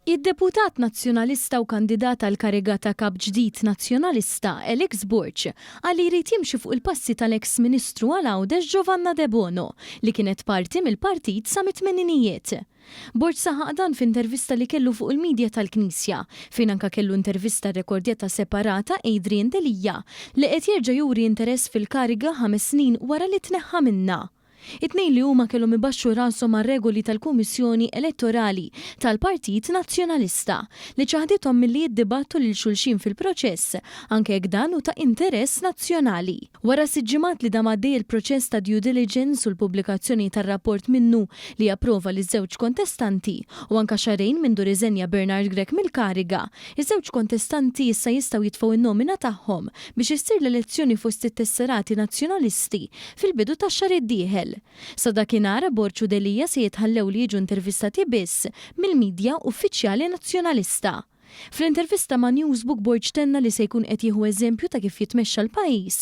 Id-deputat nazzjonalista u kandidat għal kariga ta' kap ġdid nazzjonalista Alex Borch għalli jrid jimxi fuq il-passi tal-eks Ministru għal-Għawdex Giovanna De Bono li kienet parti mill-partit sa mit-tmeninijiet. Borch saħaq dan f'intervista li kellu fuq il-medja tal-Knisja, fejn anka kellu intervista rekordjata separata Adrian Delija li qed jerġa' juri interess fil-kariga 5 snin wara li tneħħa minnha. It-tnejn li huma kellhom ibaxxu rashom mar-regoli tal-Kummissjoni Elettorali tal-Partit Nazzjonalista li ċaħdithom milli jiddibattu lil xulxin fil-proċess anke jekk dan hu ta' interess nazzjonali. Wara 6 ġimgħat li dam għaddej il-proċess ta' due diligence u l-pubblikazzjoni tar-rapport minnu li approva li żewġ kontestanti u anke xarejn minn riżenja Bernard Grech mill-kariga, iż-żewġ kontestanti issa jistgħu jitfgħu in-nomina tagħhom biex issir l-elezzjoni fost it-tesserati nazzjonalisti fil-bidu tax-xahar id-dieħel. Sa dakinhar Borch u Delija se jitħallew li jiġu intervistati biss mill-midja uffiċjali nazzjonalista. Fl-intervista ma' Newsbook Borch tenna li se jkun qed jieħu eżempju ta' kif jitmexxa l-pajjiż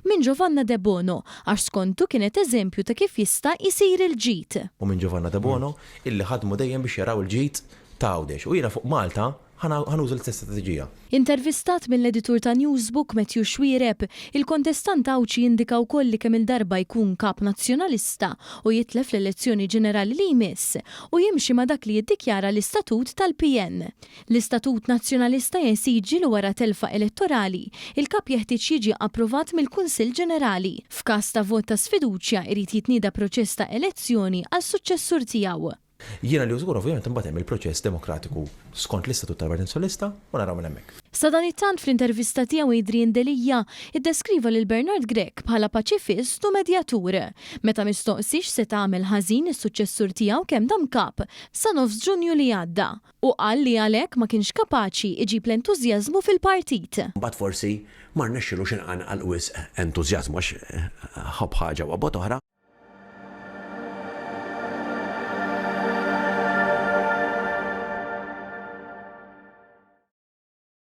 minn Giovanna De Bono għax skontu kienet eżempju ta' kif jista' jsir il-ġid. U minn Giovanna De Bono illi ħadmu dejjem biex jaraw il-ġid ta' Għawdex. U jiena fuq Malta ħanużu l-istess strateġija. Intervistat mill-editur ta' Newsbook Matthew Xwiereb, il-kontestant Awċi jindika wkoll li kemm il-darba jkun kap nazzjonalista u jitlef l-elezzjoni ġenerali li jmiss u jimxi ma' dak li jiddikjara l-istatut tal-PN. L-istatut nazzjonalista jesiġi li wara telfa elettorali, il-kap jeħtieġ jiġi approvat mill-Kunsill Ġenerali. F'każ ta' vot ta' sfiduċja irid jitnieda proċess ta' elezzjoni għal suċċessur tiegħu. Jiena li użgur ovvjament imbagħad hemm il-proċess demokratiku skont l-istatut tal-Partit Nazzjonalista u naraw minn hemmhekk. Sa dan it-tant fl-intervista tiegħu Adrian Delija iddeskriva lil Bernard Grech bħala paċifist u medjatur. Meta mistoqsix se tagħmel ħażin is-suċċessur tiegħu kemm dam kap sa nofs Ġunju li għadda u qal li għalhekk ma kienx kapaċi iġib l-entużjażmu fil-partit. Mbagħad forsi ma rnexxilux inqanqal wisq entużjażmu għax ħobb ħaġa u bot oħra.